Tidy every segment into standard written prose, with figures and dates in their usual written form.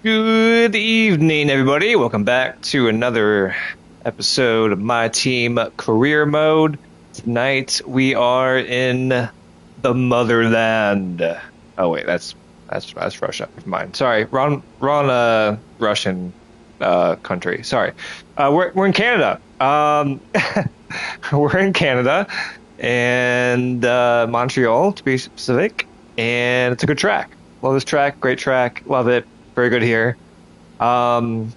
Good evening, everybody. Welcome back to another episode of My Team Career Mode. Tonight we are in the motherland. Oh wait, that's Russia. Never mind. Sorry, wrong Russian country. Sorry. We're in Canada. We're in Canada and Montreal to be specific, and it's a good track. Love this track, great track, love it. Very good here. Um,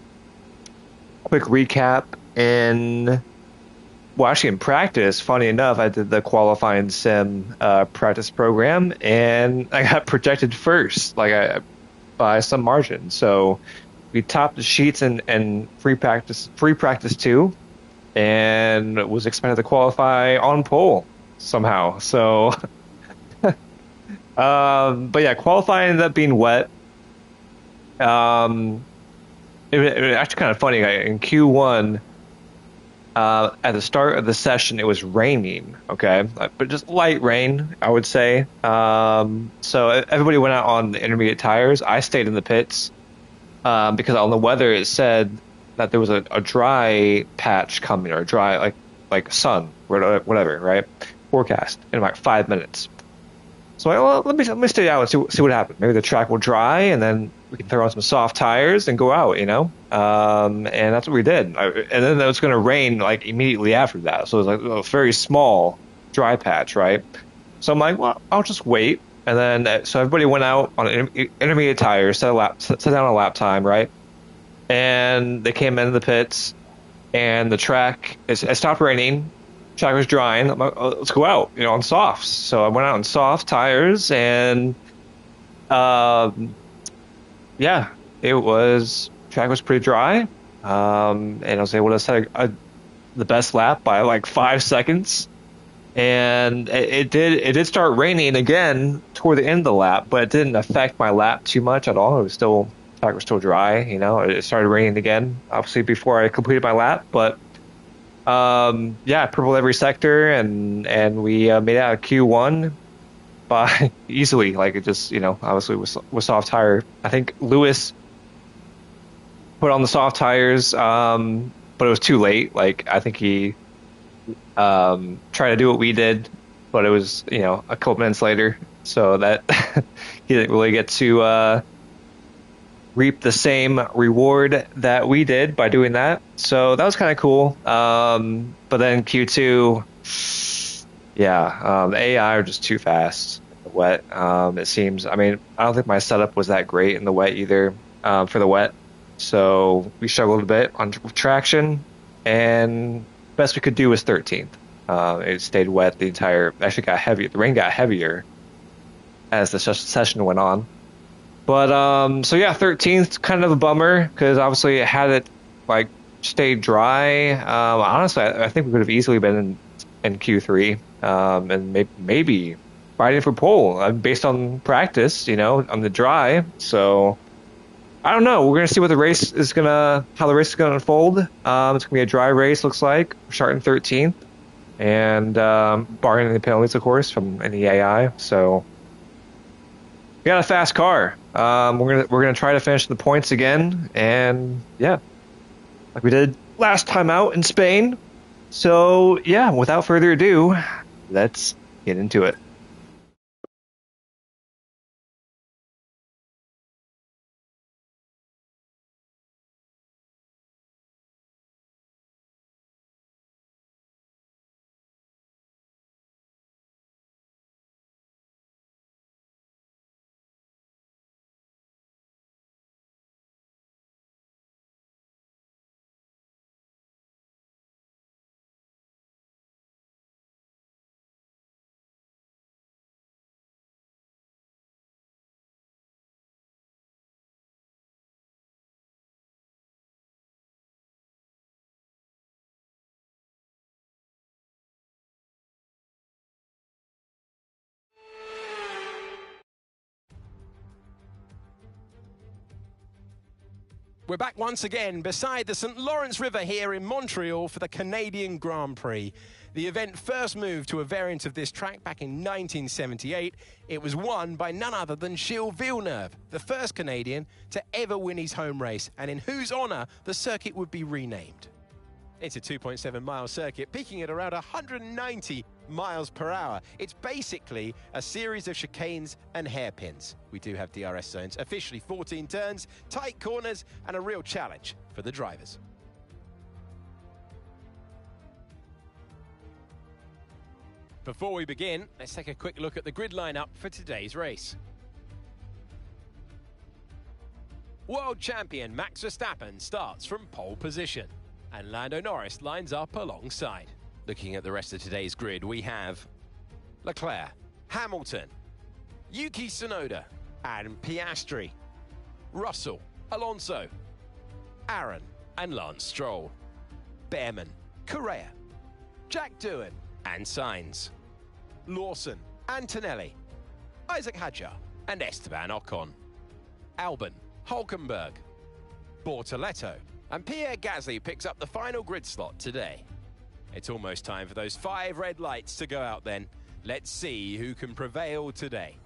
Quick recap in well, actually in practice, funny enough, I did the qualifying sim practice program and I got projected first, by some margin. So we topped the sheets and free practice two, and was expected to qualify on pole somehow. So but yeah, qualifying ended up being wet. Um, it was actually kind of funny. In Q1, at the start of the session, it was raining, okay, but just light rain, I would say. So everybody went out on the intermediate tires. I stayed in the pits because on the weather it said that there was a dry patch coming, or dry like sun, whatever, right? Forecast in like 5 minutes. So well, let me stay out and see what happens. Maybe the track will dry, and then we can throw on some soft tires and go out. And that's what we did. And then it was going to rain like immediately after that, so it was like a very small dry patch, right? So I'm like, well, I'll just wait. And then so everybody went out on intermediate tires, set down a lap time, right? And they came into the pits, and the track it stopped raining. Track was drying. I'm like, oh, let's go out, on softs. So I went out on soft tires, and um, yeah, it was track was pretty dry. And I was able to set the best lap by like 5 seconds. And it did start raining again toward the end of the lap, but it didn't affect my lap too much at all. It was still track was still dry. It started raining again, obviously before I completed my lap, but yeah, I purpled every sector, and we made it out of Q1 by easily. Like it just, obviously was soft tire. I think Lewis put on the soft tires, but it was too late. Like I think he tried to do what we did, but it was, a couple minutes later, so that he didn't really get to reap the same reward that we did by doing that. So that was kind of cool. But then Q2, yeah, the AI are just too fast in the wet. It seems. I mean, I don't think my setup was that great in the wet either, for the wet. So we struggled a bit on traction, and best we could do was 13th. It stayed wet the entire. Actually, got heavier. The rain got heavier as the session went on. But so yeah, 13th kind of a bummer because obviously had it like stayed dry. Honestly, I think we could have easily been in Q3, and maybe fighting for pole based on practice, on the dry. So I don't know. We're gonna see how the race is gonna unfold. It's gonna be a dry race, looks like. We're starting 13th, and barring any penalties, of course, from any AI. So. We got a fast car. We're gonna try to finish the points again, and yeah, like we did last time out in Spain. So yeah, without further ado, let's get into it. We're back once again beside the St. Lawrence River here in Montreal for the Canadian Grand Prix. The event first moved to a variant of this track back in 1978. It was won by none other than Gilles Villeneuve, the first Canadian to ever win his home race, and in whose honour the circuit would be renamed. It's a 2.7-mile circuit, peaking at around 190 miles per hour. It's basically a series of chicanes and hairpins. We do have DRS zones, officially 14 turns, tight corners, and a real challenge for the drivers. Before we begin, let's take a quick look at the grid lineup for today's race. World champion Max Verstappen starts from pole position, and Lando Norris lines up alongside. Looking at the rest of today's grid, we have Leclerc, Hamilton, Yuki Tsunoda, and Piastri, Russell, Alonso, Aaron, and Lance Stroll, Behrman, Correa, Jack Doohan, and Sainz, Lawson, Antonelli, Isaac Hadjar, and Esteban Ocon, Albon, Hulkenberg, Bortoleto, and Pierre Gasly picks up the final grid slot today. It's almost time for those 5 red lights to go out then. Let's see who can prevail today.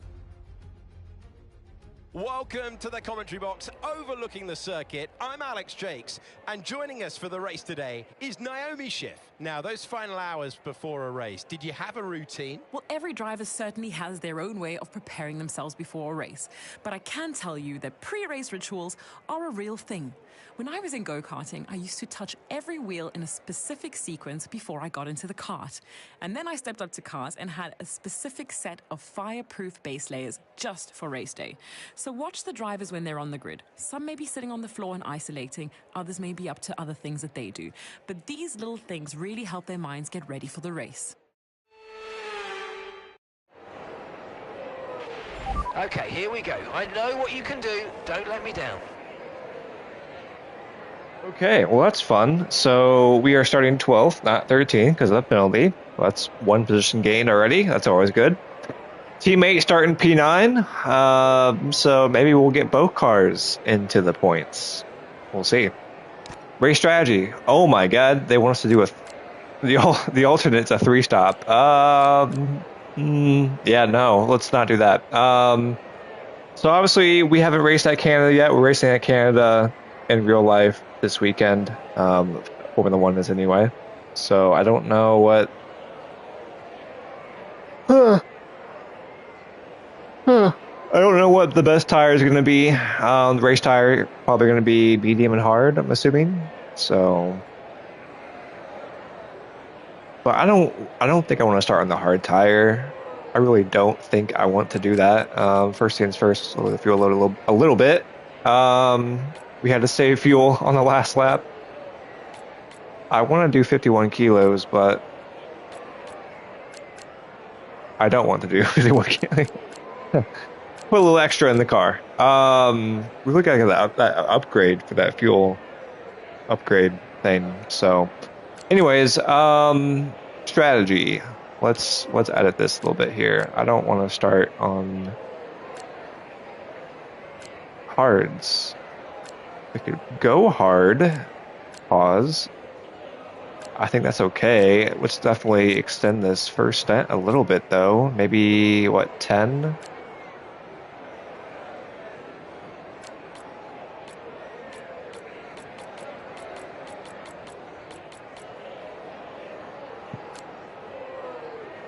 Welcome to the commentary box overlooking the circuit. I'm Alex Jakes, and joining us for the race today is Naomi Schiff. Now, those final hours before a race, did you have a routine? Well, every driver certainly has their own way of preparing themselves before a race. But I can tell you that pre-race rituals are a real thing. When I was in go-karting, I used to touch every wheel in a specific sequence before I got into the kart. And then I stepped up to cars and had a specific set of fireproof base layers just for race day. So watch the drivers when they're on the grid. Some may be sitting on the floor and isolating, others may be up to other things that they do. But these little things really help their minds get ready for the race. Okay, here we go. I know what you can do. Don't let me down. Okay, well that's fun. So we are starting 12th, not 13, because of the penalty. Well, that's 1 position gained already. That's always good. Teammate starting P9, so maybe we'll get both cars into the points. We'll see. Race strategy. Oh my god, they want us to do the alternate's a 3-stop. Yeah, no, let's not do that. So obviously we haven't raced at Canada yet. We're racing at Canada in real life this weekend. Formula One is anyway. So I don't know what. I don't know what the best tire is going to be. The race tire probably going to be medium and hard, I'm assuming. So, but I don't think I want to start on the hard tire. I really don't think I want to do that. First things first, lower the fuel load a little bit. We had to save fuel on the last lap. I want to do 51 kilos, but I don't want to do 51 kilos. Put a little extra in the car. We look at that upgrade for that fuel upgrade thing. So, anyways, strategy. Let's edit this a little bit here. I don't want to start on hards. We could go hard. Pause. I think that's okay. Let's definitely extend this first stint a little bit, though. Maybe, what, 10?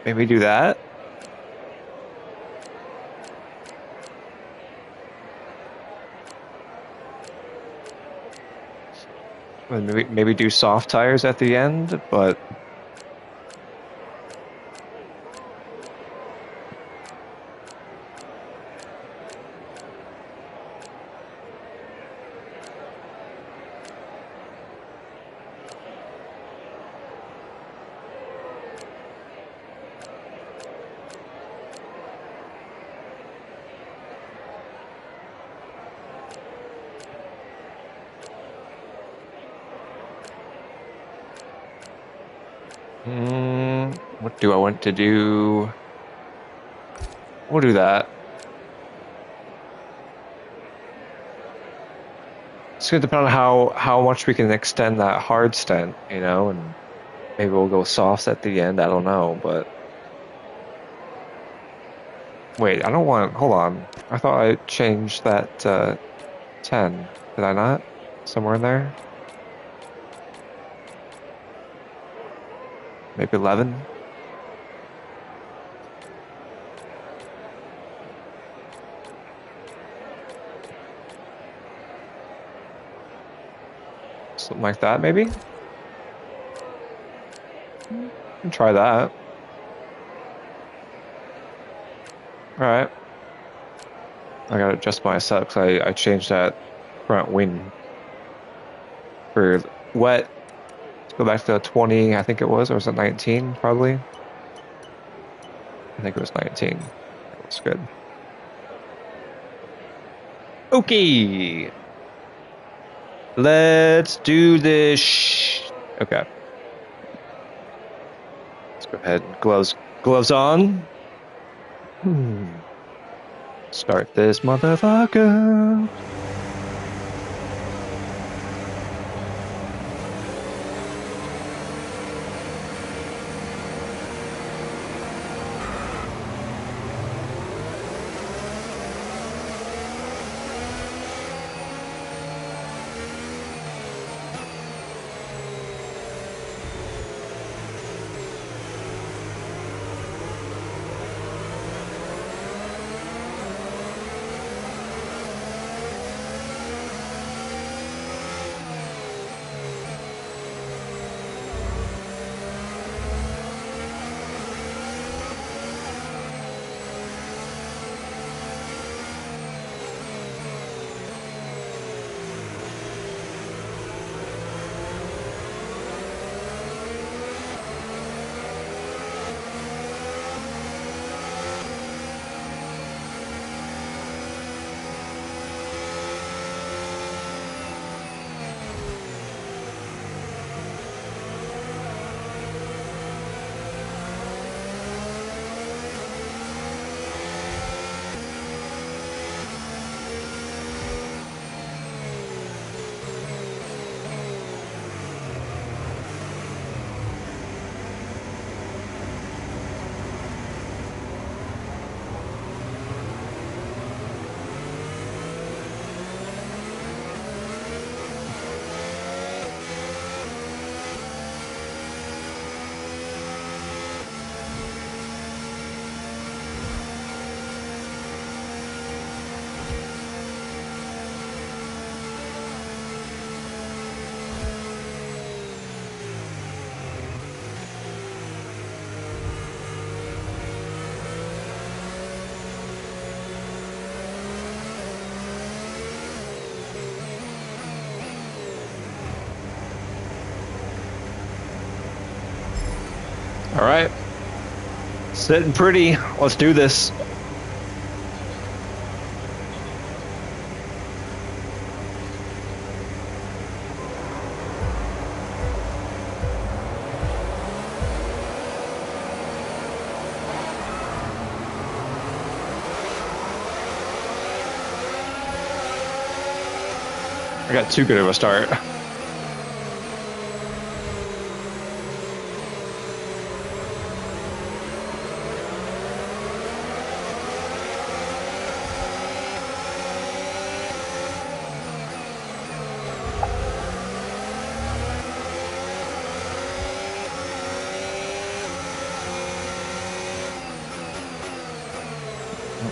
Maybe do that. Maybe do soft tires at the end, but what do I want to do? We'll do that. It's gonna depend on how much we can extend that hard stent, you know, and maybe we'll go softs at the end. I don't know, but wait, I don't want. Hold on, I thought I changed that 10. Did I not? Somewhere in there? Maybe 11? Something like that, maybe? Can try that. Alright. I gotta adjust my setup because I changed that front wing for wet. Let's go back to 20, I think it was, or was it 19, probably? I think it was 19. That looks good. Okay. Let's do this. Okay. Let's go ahead. Gloves on. Start this motherfucker. All right. Sitting pretty. Let's do this. I got too good of a start.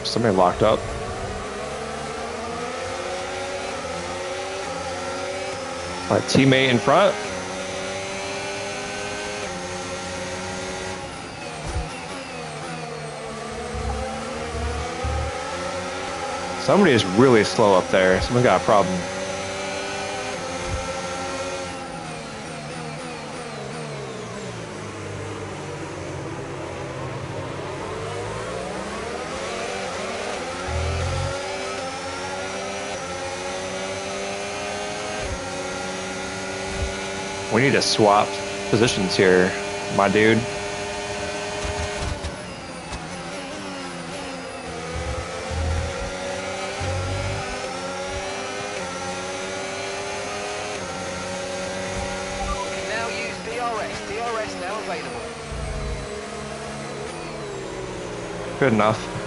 Somebody locked up. My teammate in front. Somebody is really slow up there. Someone got a problem. We need to swap positions here, my dude. available. Good enough.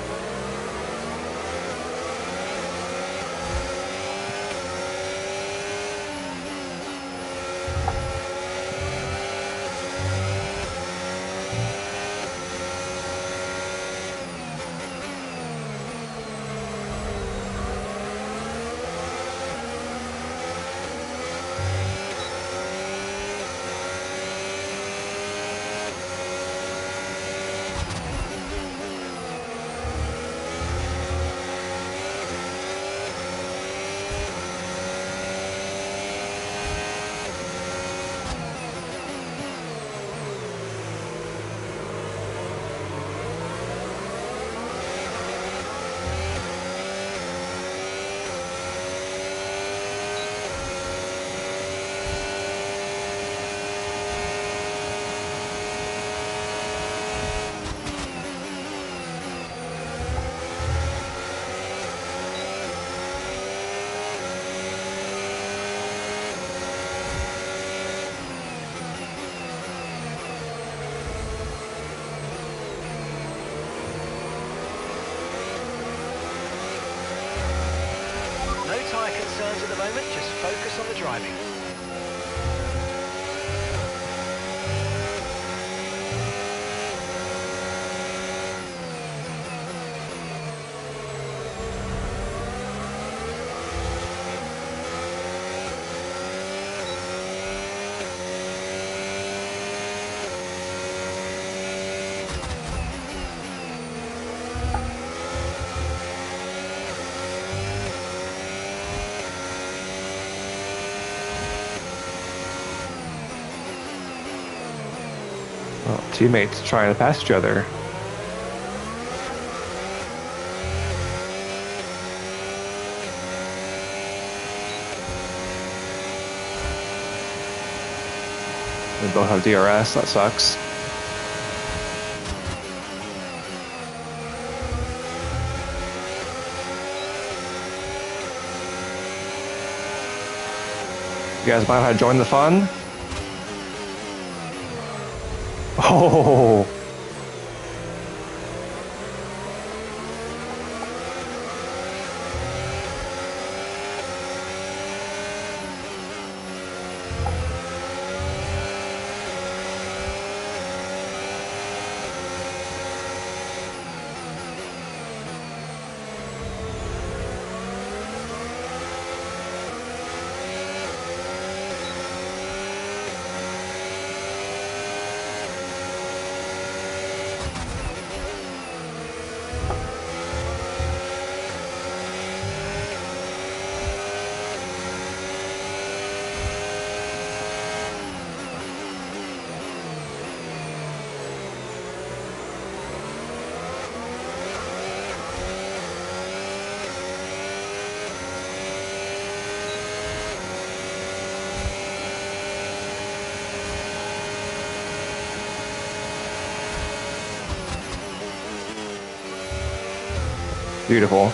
No tyre concerns at the moment, just focus on the driving. Well, teammates trying to pass each other. They both have DRS, that sucks. You guys might have joined the fun. Oh, beautiful.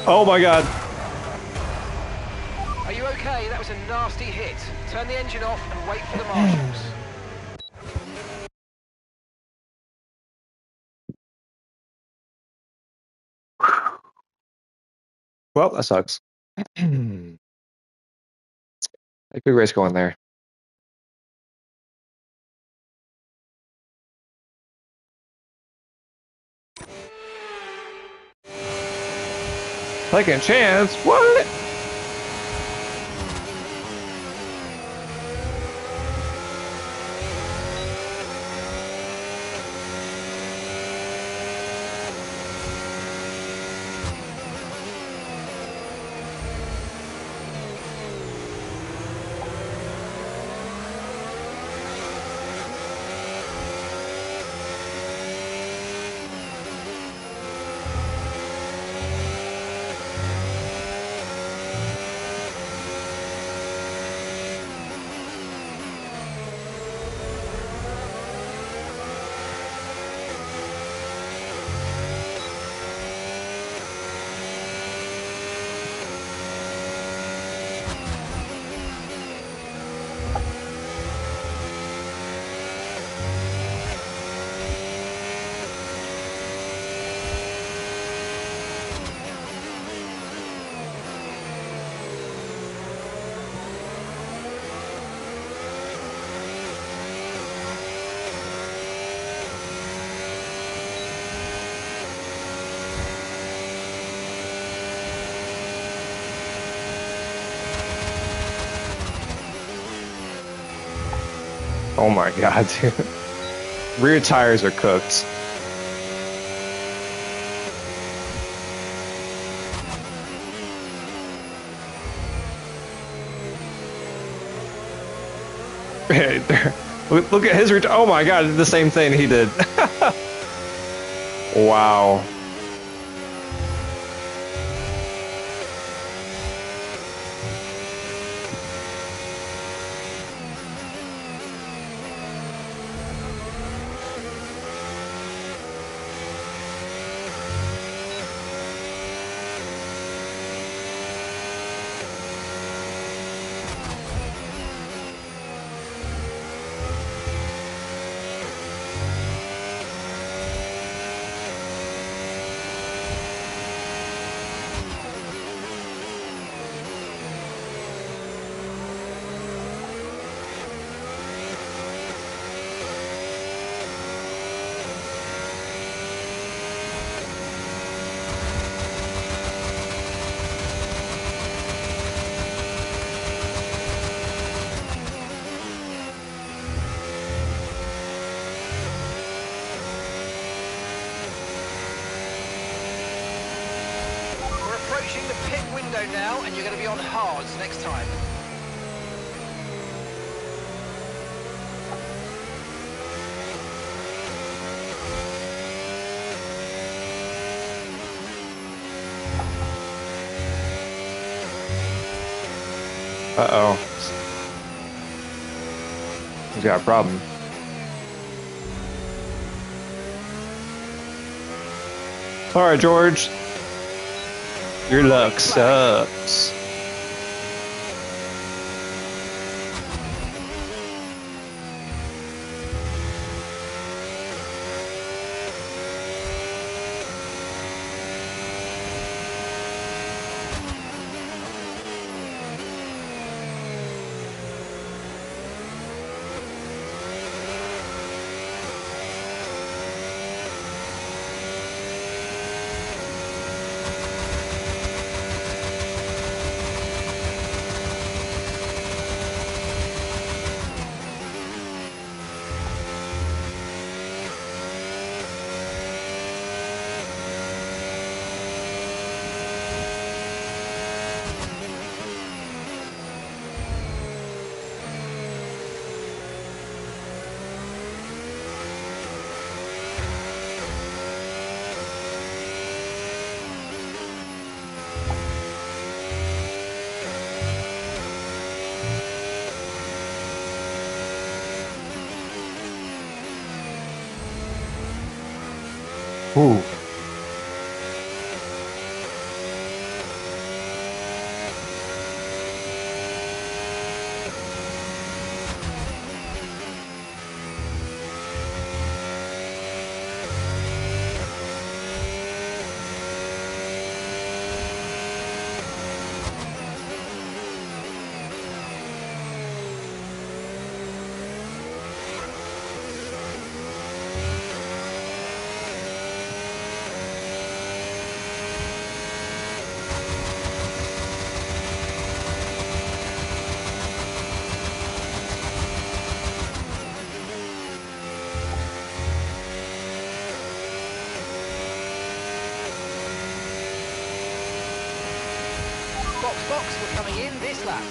Oh my god. Are you okay? That was a nasty hit. Turn the engine off and wait for the marshals. Well, that sucks. A good race going there. Second chance? What? Oh my god, dude. Rear tires are cooked. Look at his oh my god, the same thing he did. Wow. We're approaching the pit window now, and you're going to be on hards next time. Uh-oh. He's got a problem. Sorry, George. Your luck sucks. Ooh. box, we're coming in this lap.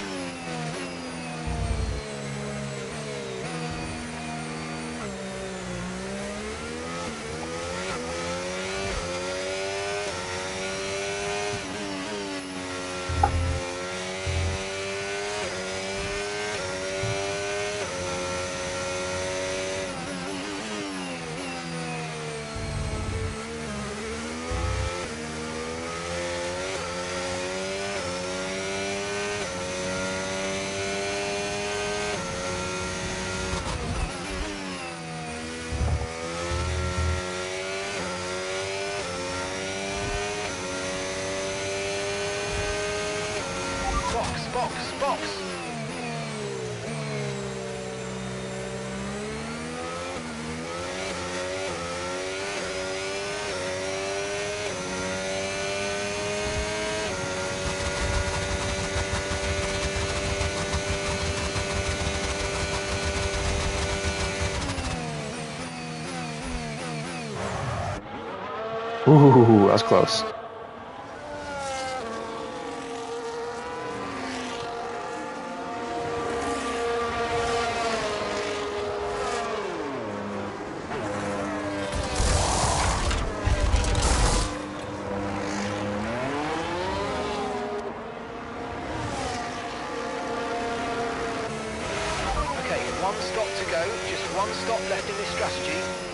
Box. Ooh, that was close. Okay, one stop to go, just one stop left in this strategy.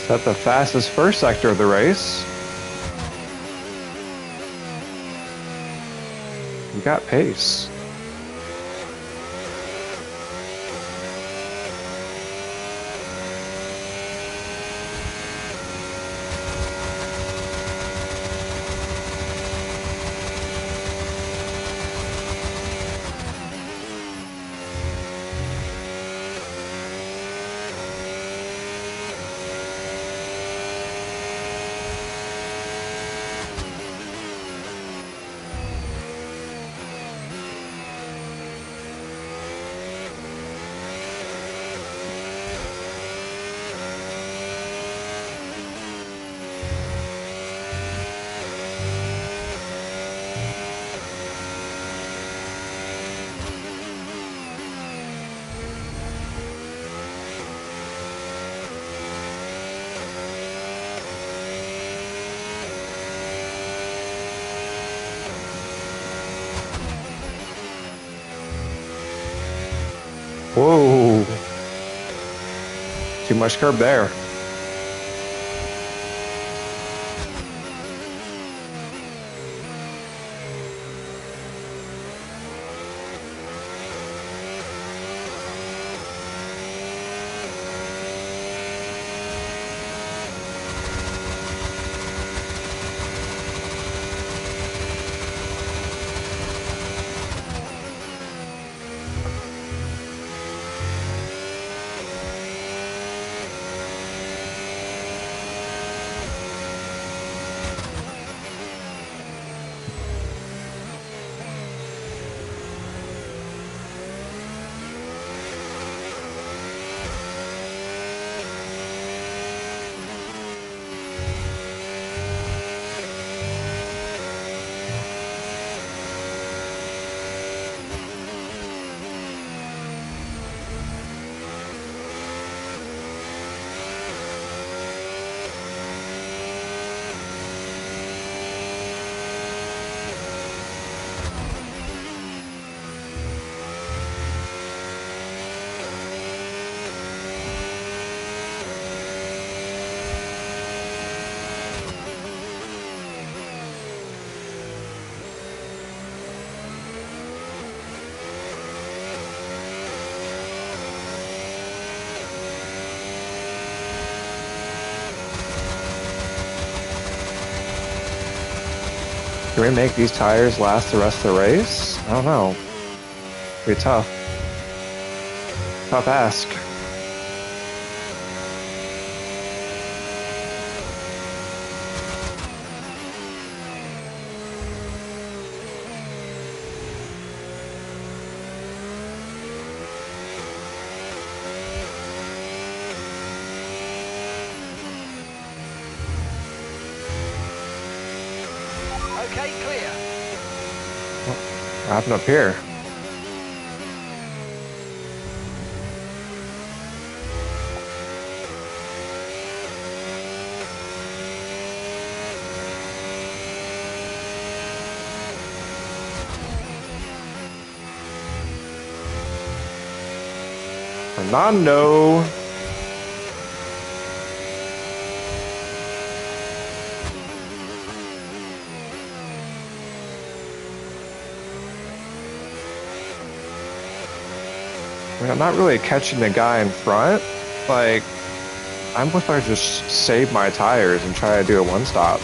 that the fastest first sector of the race. We got pace. Whoa. Too much curb there. Can we make these tires last the rest of the race? I don't know. Be tough. Tough ask. Okay, clear. What happened up here? Fernando. I mean, I'm not really catching the guy in front. Like, I'm supposed to just save my tires and try to do a one-stop.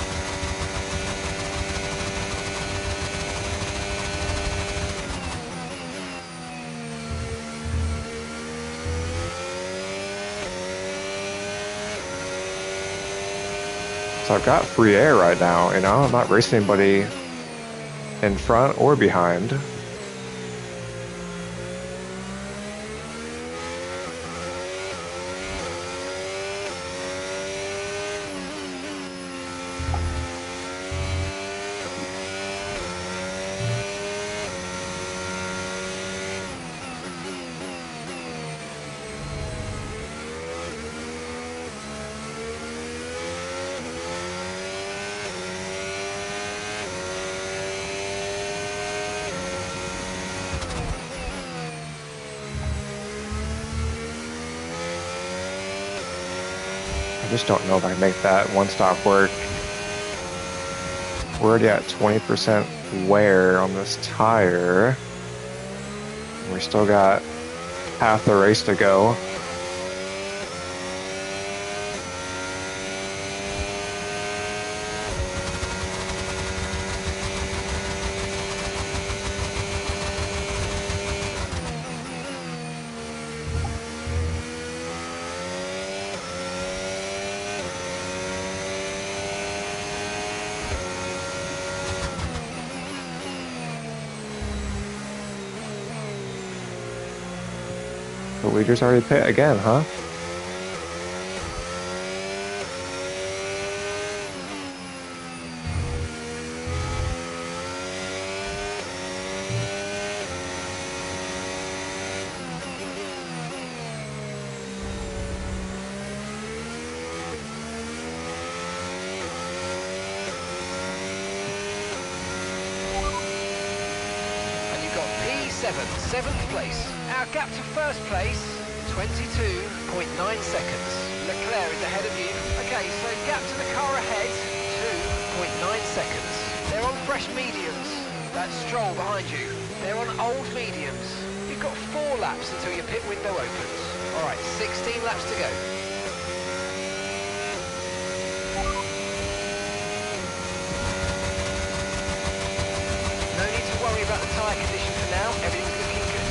So I've got free air right now, you know? I'm not racing anybody in front or behind. I just don't know if I can make that one stop work. We're already at 20% wear on this tire. We still got half the race to go. The leaders already pit again, huh? And you've got P7, 7th place. Our gap to first place, 22.9 seconds. Leclerc is ahead of you. Okay, so gap to the car ahead, 2.9 seconds. They're on fresh mediums. That's Stroll behind you. They're on old mediums. You've got 4 laps until your pit window opens. All right, 16 laps to go. No need to worry about the tyre condition for now. Everything's looking good.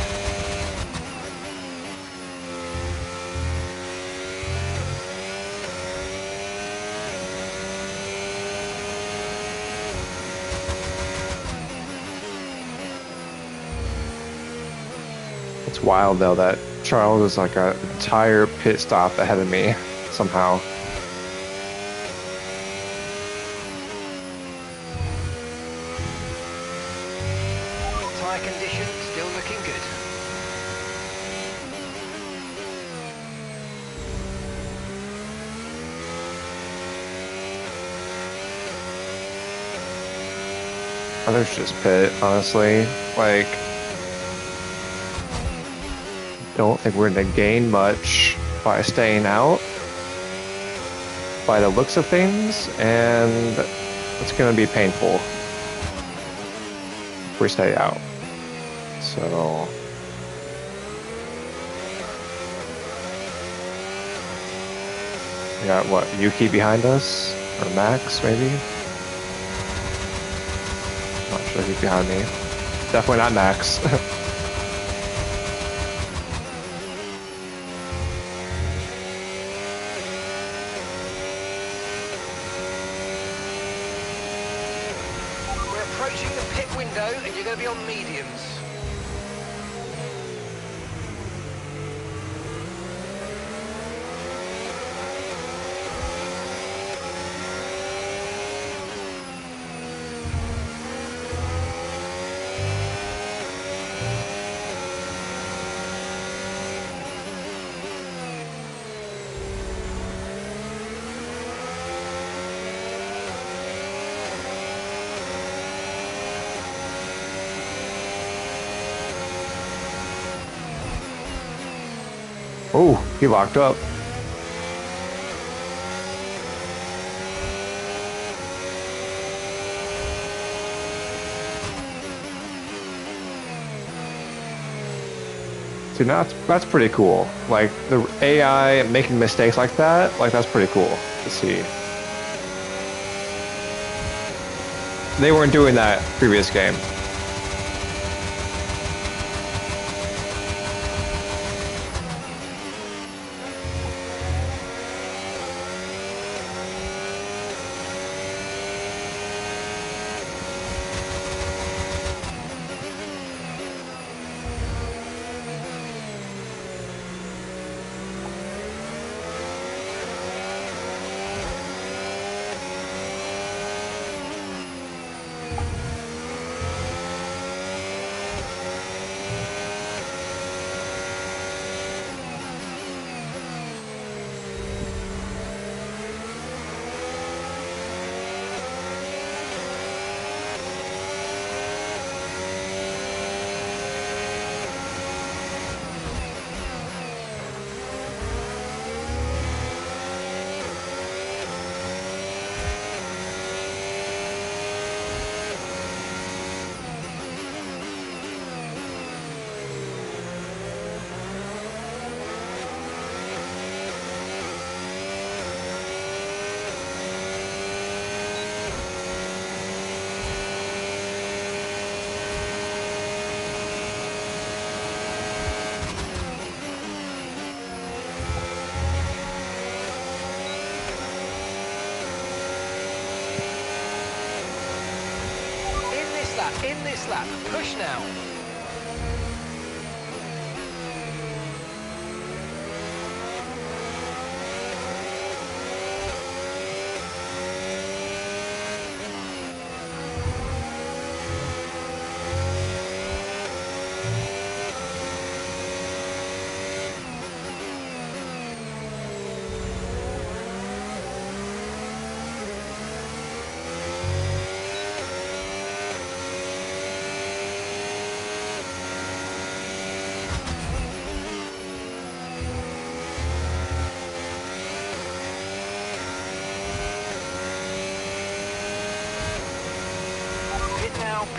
It's wild though that Charles is like an entire pit stop ahead of me somehow. Tyre condition still looking good. Others just pit, honestly. Like, don't think we're gonna gain much by staying out by the looks of things, and it's gonna be painful if we stay out. So we got what, Yuki behind us? Or Max maybe? Not sure who's behind me. Definitely not Max. We're approaching the pit window and you're going to be on mediums. Oh, he locked up. See, now that's pretty cool. Like, the AI making mistakes like that, like, that's pretty cool to see. They weren't doing that previous game. in this lap. Push now.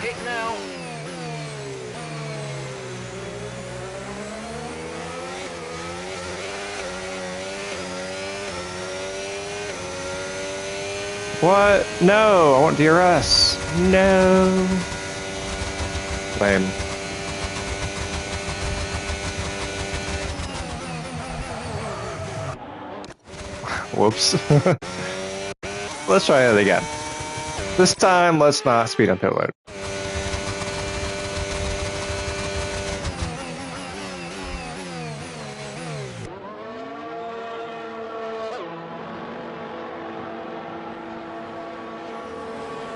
Pit now. What? No, I want DRS. No. Lame. Whoops. Let's try it again. This time, let's not speed on pit load.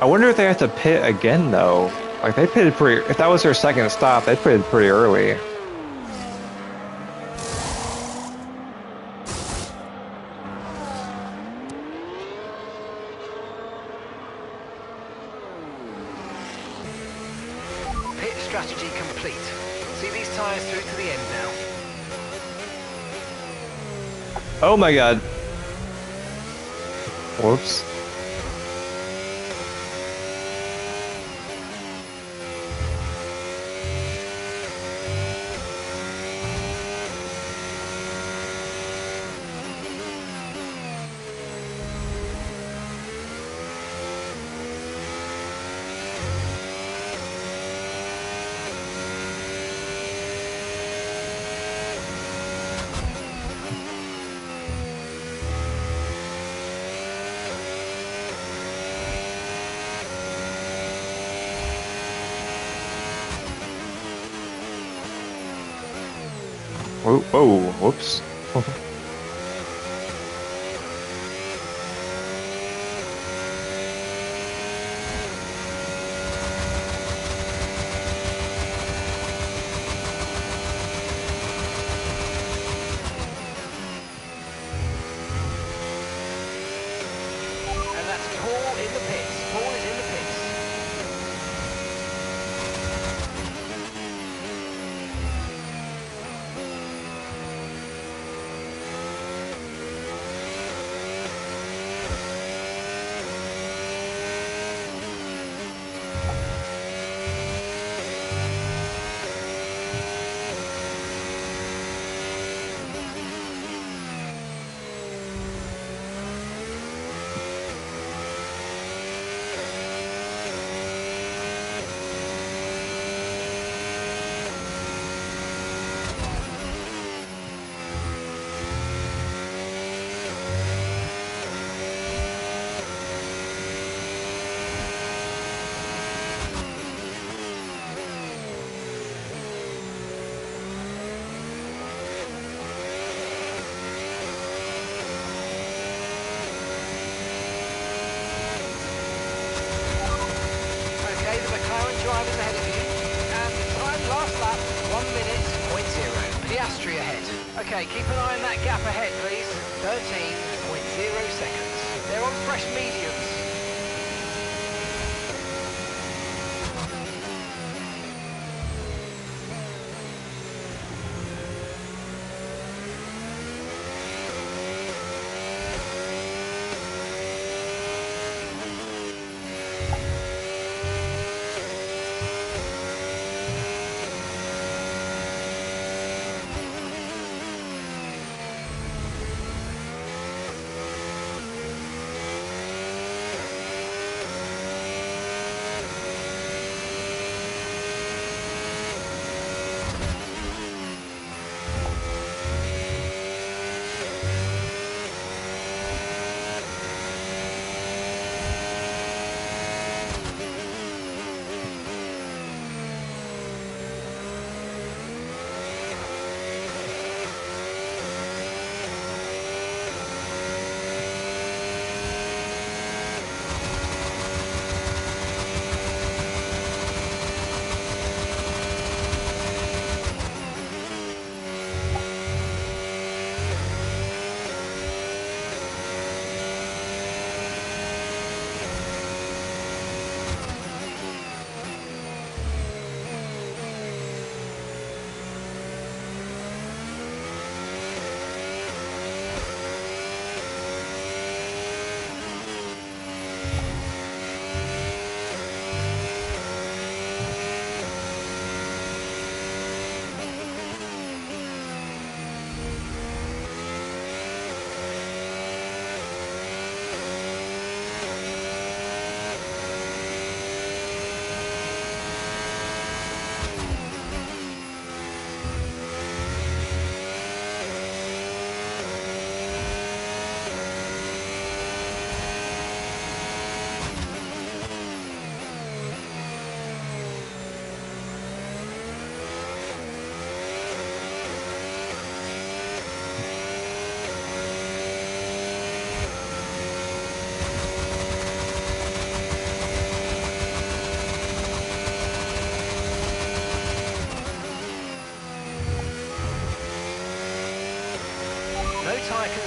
I wonder if they have to pit again, though. Like, they pitted pretty... If that was their second stop, they pitted pretty early. Pit strategy complete. See these tyres through to the end now. Oh my god. Whoops. Whoa, whoops. And that's Paul in the pits. Paul is in the pits. Okay, the McLaren driver's ahead of you. And time last lap, 1 minute, point 0. Piastri ahead. Okay, keep an eye on that gap ahead, please. 13.0 seconds. They're on fresh mediums.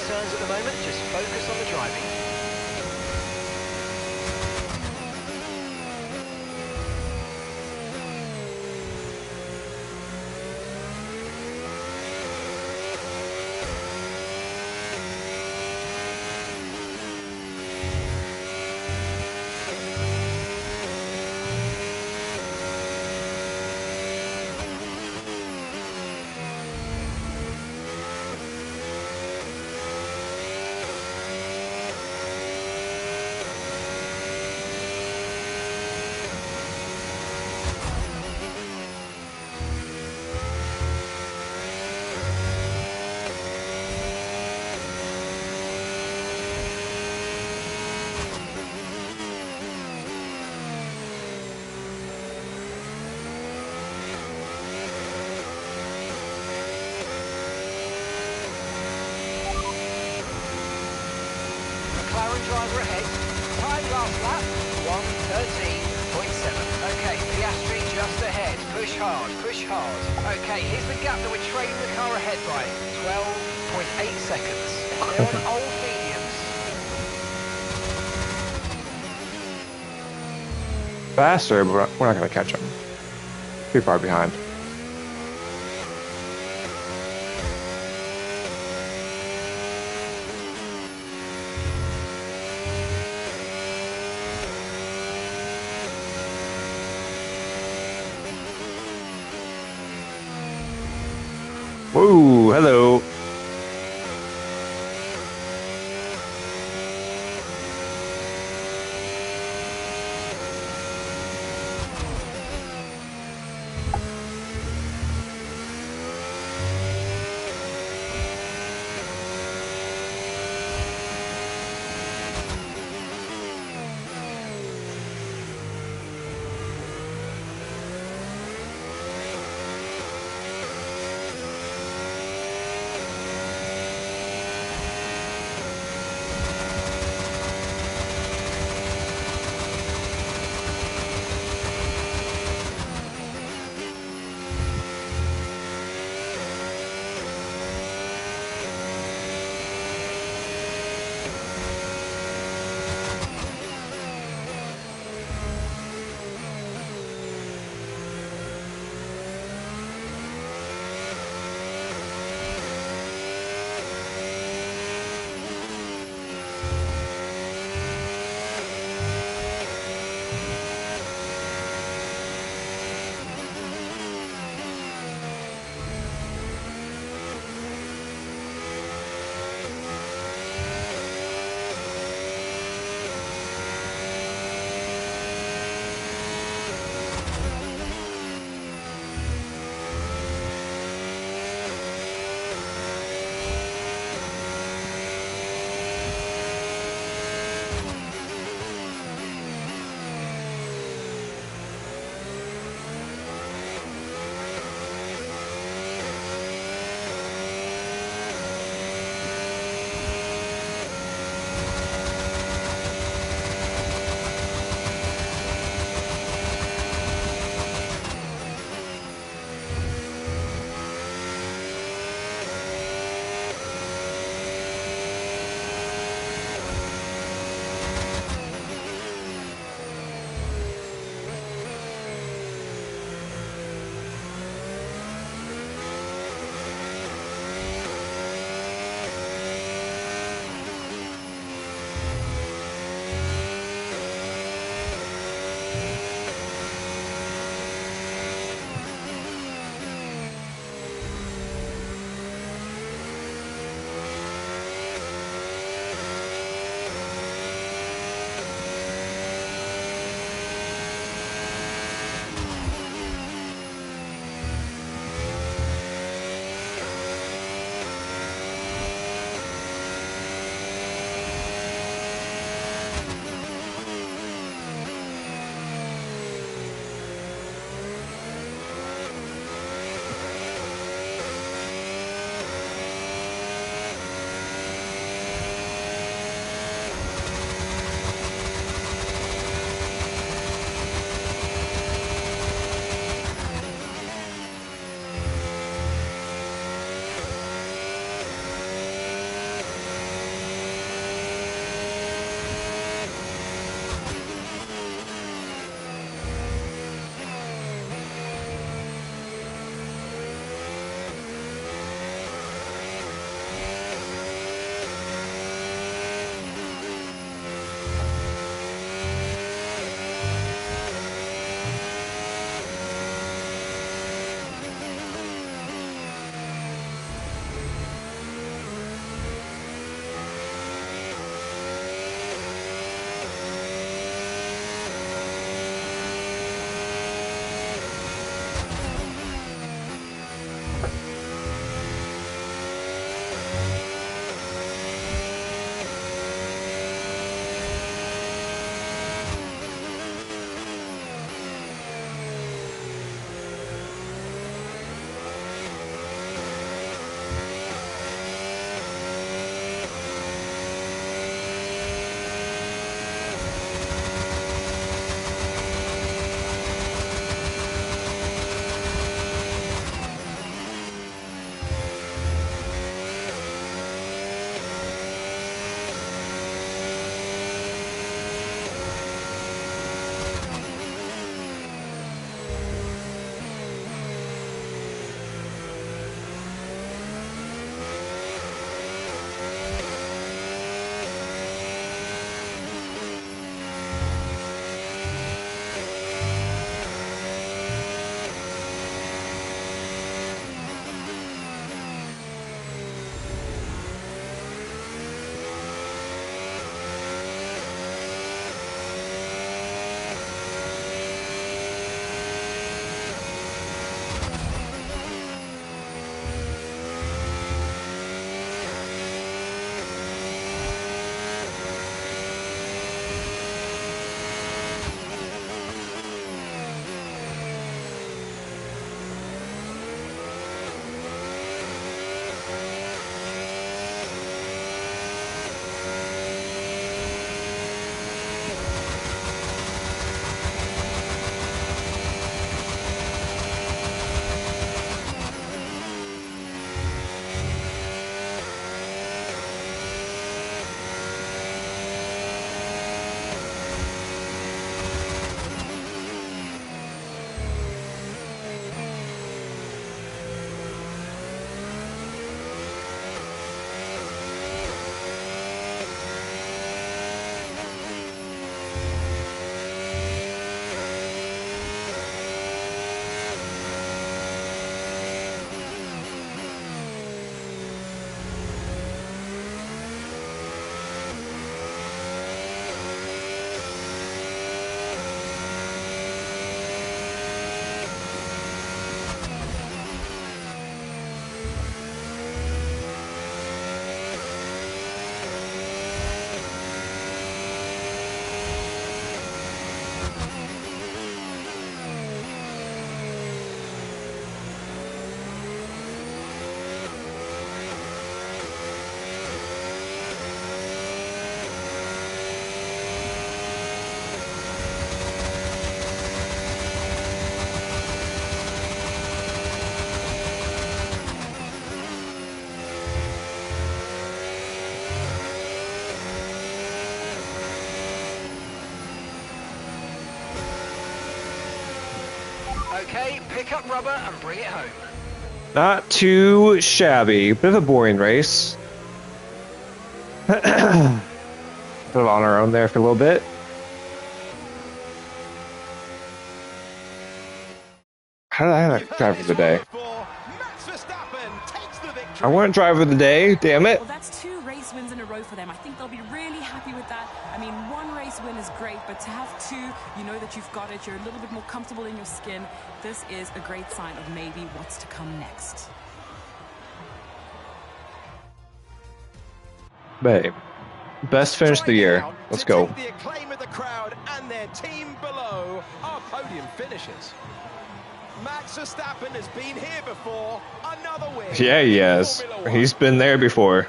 concerns at the moment, just focus on the driving. McLaren driver ahead. Time last lap, 1:13.7. Okay, Piastri just ahead. Push hard, push hard. Okay, here's the gap that we're trailing the car ahead by. 12.8 seconds. They're on old mediums. Faster, but we're not going to catch them. Too far behind. Whoa, hello. Okay, pick up rubber and bring it home. Not too shabby. Bit of a boring race. Put it on our own there for a little bit. How did I have a driver of the day? I want driver of the day, damn it. Well, that's 2 race wins in a row for them. I think they'll be really happy with that. I mean, 1 race win is great, but to have 2, you know that you've got it. You're a little bit more comfortable in your skin. This is a great sign of maybe what's to come next. Babe, best finish of the year. Let's go. The acclaim of the crowd and their team below are podium finishers. Max Verstappen has been here before. Another win. Yeah, he has. He's been there before.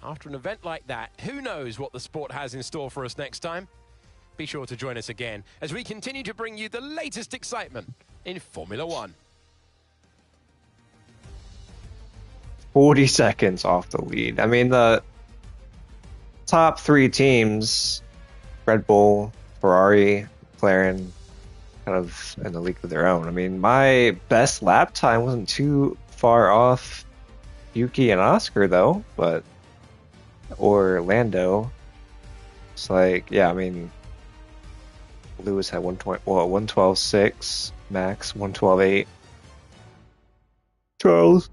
After an event like that, who knows what the sport has in store for us next time? Be sure to join us again as we continue to bring you the latest excitement in Formula One. 40 seconds off the lead. I mean, the top 3 teams, Red Bull, Ferrari, McLaren, kind of in the league of their own. I mean, my best lap time wasn't too far off Yuki and Oscar, though, but or Lando. It's like, yeah, I mean, Lewis had 112.6, Max 112.8. Charles.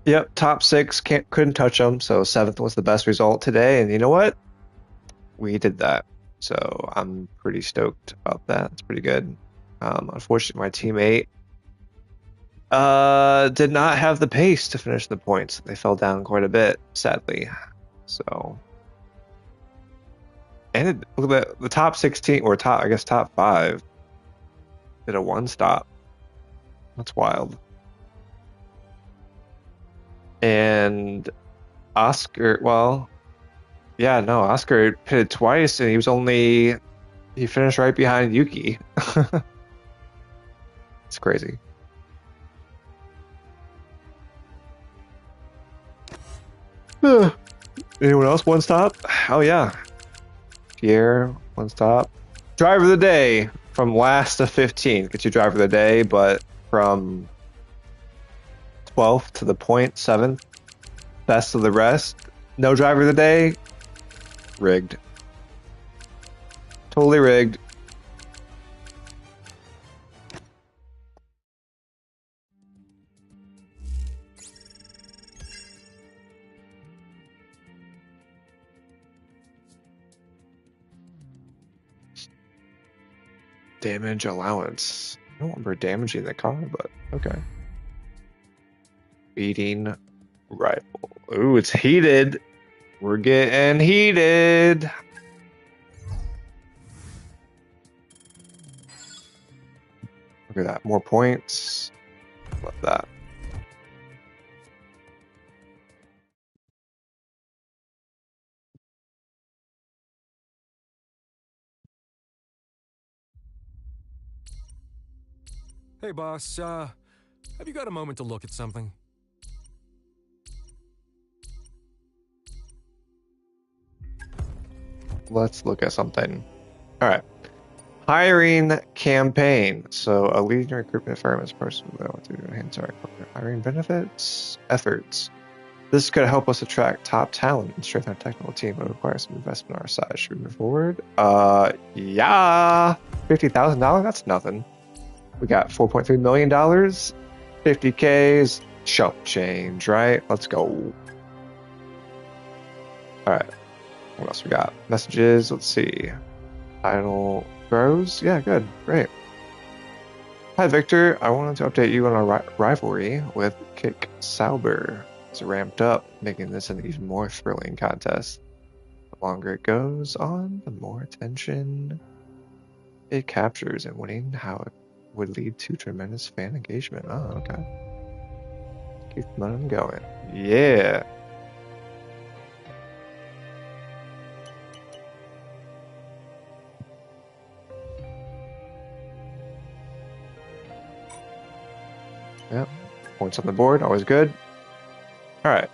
Yep, top 6, couldn't touch them, so 7th was the best result today, and you know what? We did that, so I'm pretty stoked about that. It's pretty good. Unfortunately, my teammate did not have the pace to finish the points. They fell down quite a bit, sadly. So, and look at the top 16 or top 5 did a 1-stop. That's wild. And Oscar, well, yeah, no, Oscar pitted twice, and he finished right behind Yuki. It's crazy. Anyone else 1-stop? Oh yeah, Pierre 1-stop. Driver of the day from last to 15th gets you driver of the day, but from 12th to the point 7th, best of the rest, no driver of the day. Rigged. Totally rigged. Damage allowance. I don't remember damaging the car, but okay. Beating rival. Ooh, it's heated. We're getting heated. Look at that. More points. Love that. Hey, boss, have you got a moment to look at something? Let's look at something. All right. Hiring campaign. So a leading recruitment firm is a person that wants to enhance our hiring benefits efforts. This could help us attract top talent and strengthen our technical team, but requires some investment on our side. Should we move forward? Yeah. $50,000? That's nothing. We got $4.3 million. 50Ks. Chump change, right? Let's go. All right. What else we got? Messages. Let's see. Title grows. Yeah, good. Great. Hi, Victor. I wanted to update you on our rivalry with Kick Sauber. It's ramped up, making this an even more thrilling contest. The longer it goes on, the more attention it captures, and winning how it would lead to tremendous fan engagement. Oh, okay. Keep the momentum going. Yeah. Yep. Points on the board, always good. All right.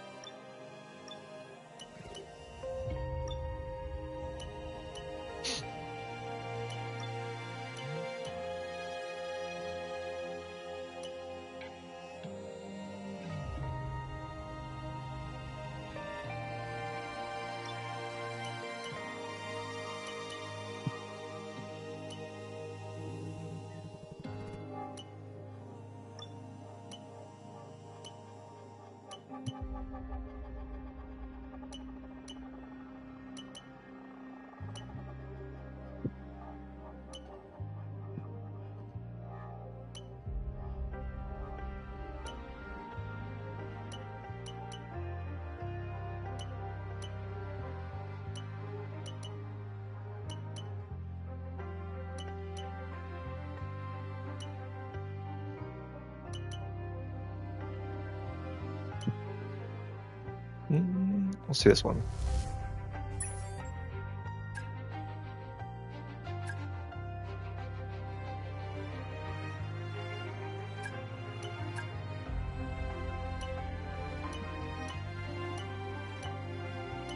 We'll see this one.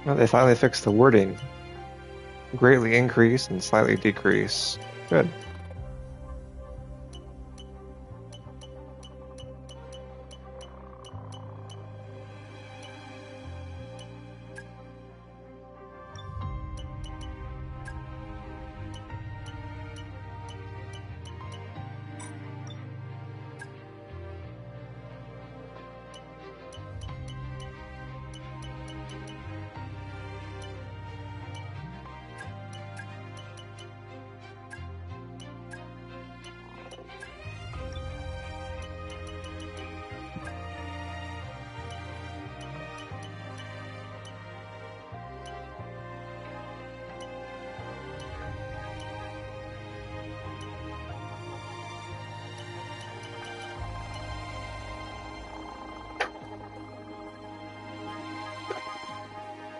Well, they finally fixed the wording. Greatly increase and slightly decrease. Good.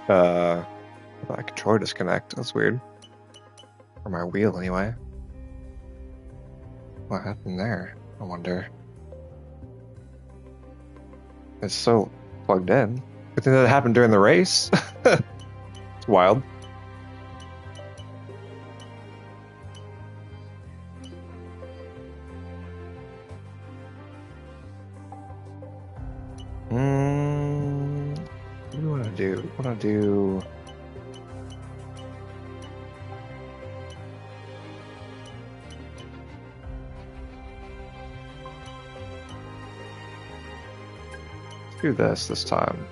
My controller disconnect. That's weird. Or my wheel, anyway. What happened there? I wonder. It's so plugged in. Good thing that happened during the race. It's wild. What do we want to do? We want to do... Let's do this time.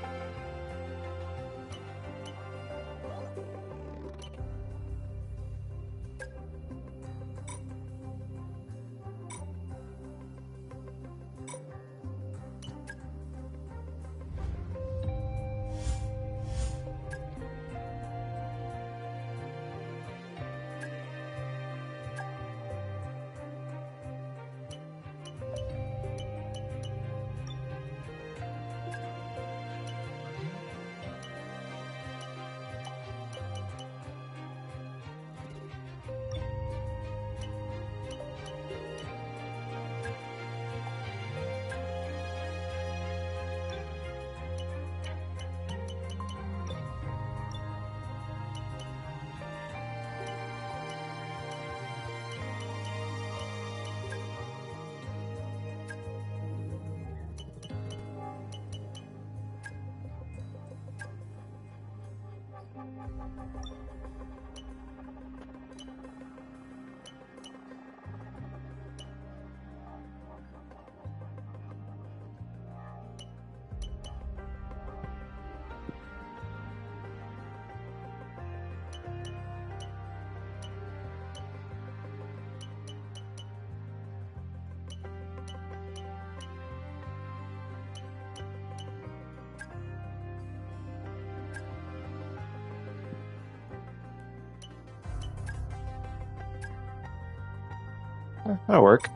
That'll work.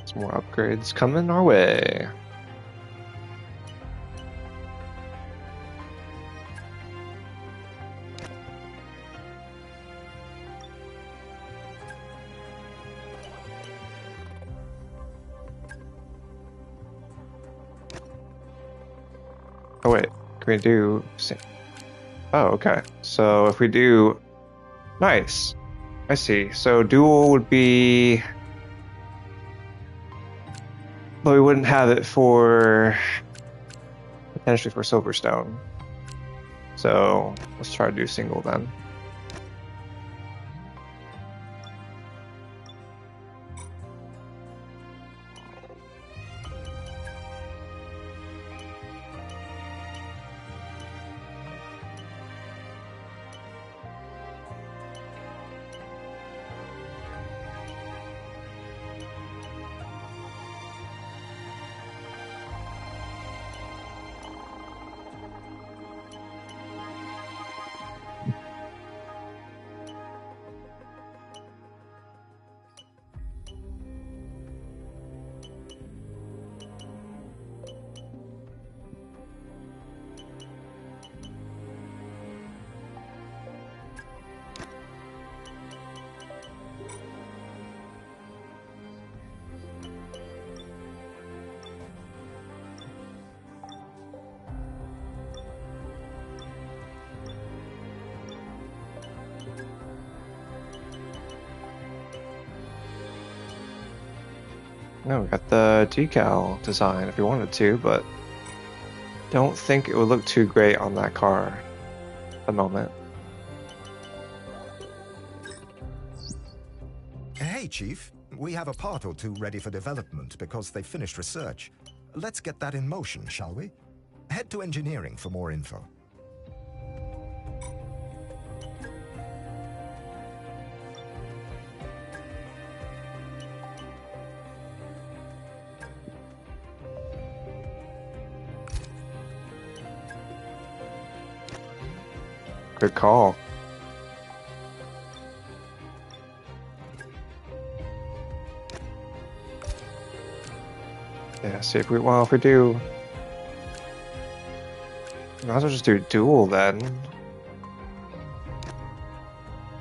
Some more upgrades coming our way. Oh wait, can we do... Oh, okay. So if we do... Nice. I see. So dual would be... But we wouldn't have it for... Potentially for Silverstone. So let's try to do single then. No, we got the decal design if we wanted to, but don't think it would look too great on that car at the moment. Hey, Chief. We have a part or two ready for development because they finished research. Let's get that in motion, shall we? Head to engineering for more info. Good call. Yeah, see if we do, might as well just do dual then.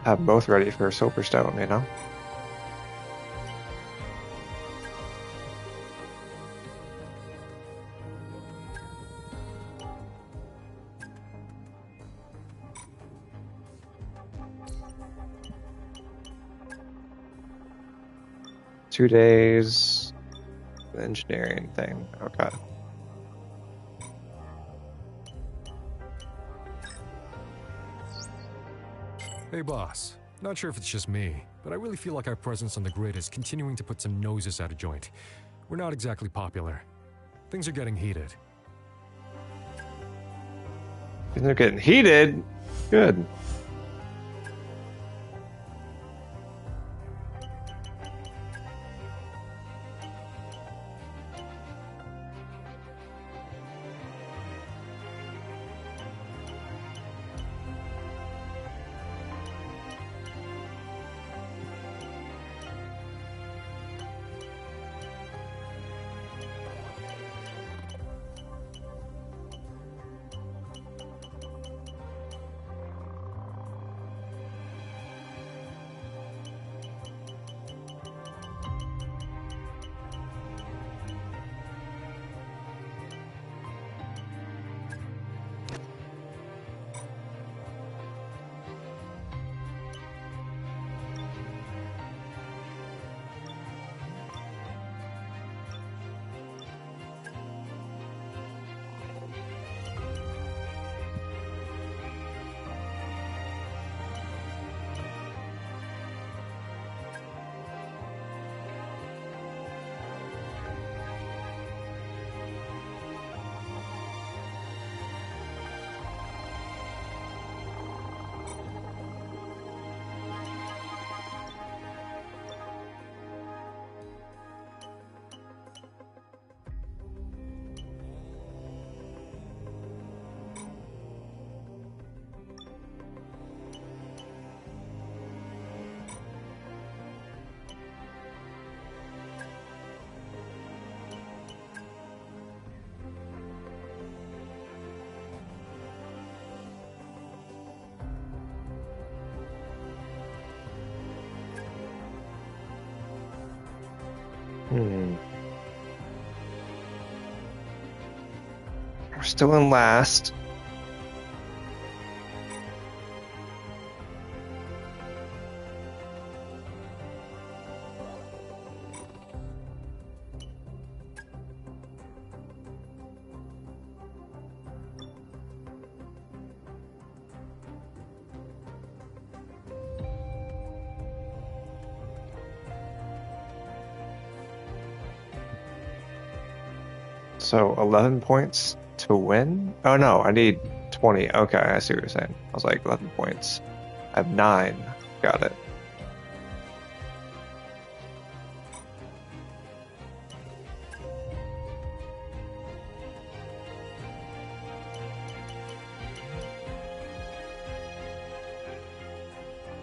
Have both ready for Silverstone, you know? Two days, the engineering thing. Okay. Hey, boss. Not sure if it's just me, but I really feel like our presence on the grid is continuing to put some noses out of joint. We're not exactly popular. Things are getting heated. They're getting heated? Good. We're still in last. So 11 points to win? Oh no, I need 20. Okay, I see what you're saying. I was like 11 points. I have 9. Got it.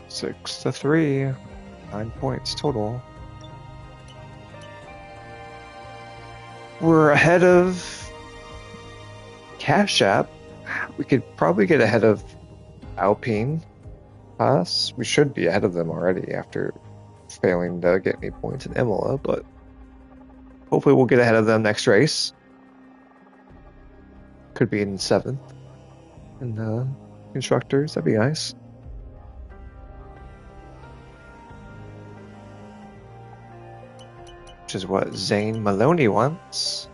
Six to 3. 9 points total. We're ahead of Cash App. We could probably get ahead of Alpine Pass. We should be ahead of them already after failing to get any points in Imola, but hopefully we'll get ahead of them next race. Could be in 7th in constructors. That'd be nice. Which is what Zane Maloney wants.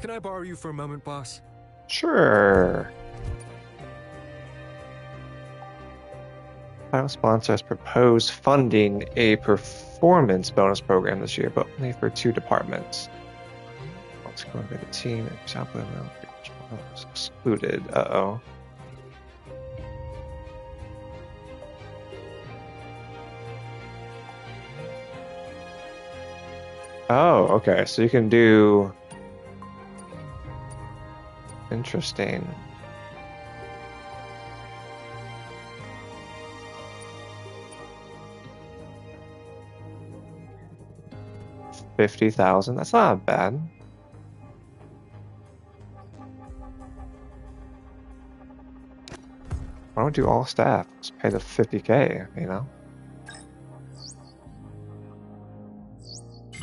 Can I borrow you for a moment, boss? Sure. Final sponsor has proposed funding a performance bonus program this year, but only for 2 departments. Let's go over the team. Example was excluded. Uh-oh. Oh, okay. So you can do... Interesting. $50,000. That's not bad. Why don't we do all staff? Just pay the $50K, you know?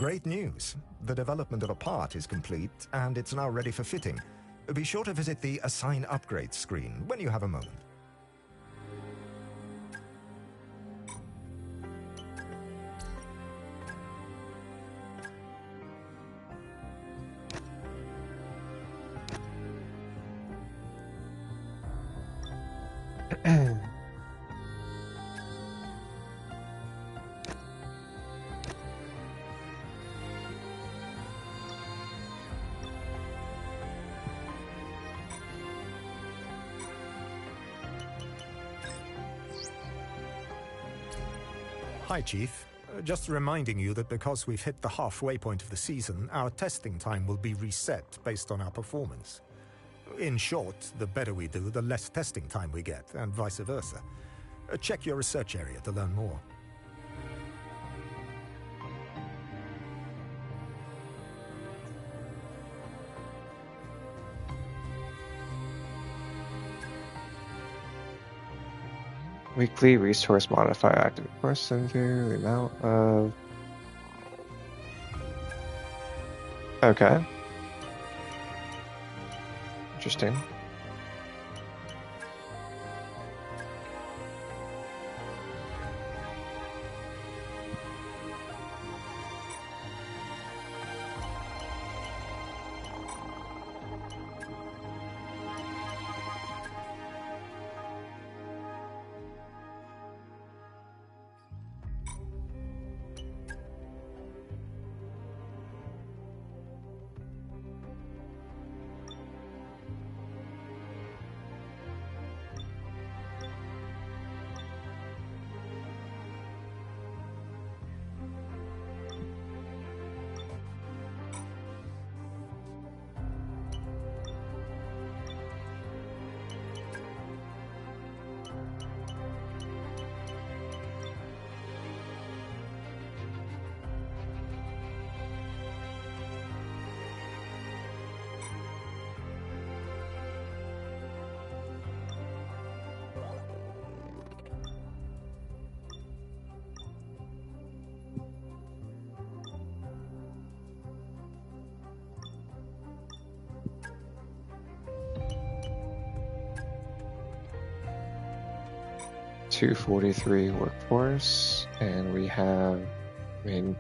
Great news. The development of a part is complete, and it's now ready for fitting. Be sure to visit the Assign Upgrades screen when you have a moment. Hi, Chief. Just reminding you that because we've hit the halfway point of the season, our testing time will be reset based on our performance. In short, the better we do, the less testing time we get, and vice versa. Check your research area to learn more. Weekly resource modifier active. Of course, into the amount of. Okay. Interesting. $243 workforce, and we have, I mean,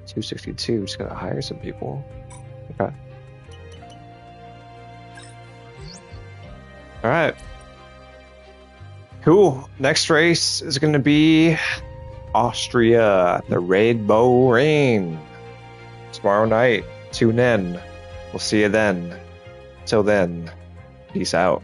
262. Just gotta hire some people. Okay. All right. Cool. Next race is going to be Austria, the Red Bull Ring. Tomorrow night. Tune in. We'll see you then. Till then, peace out.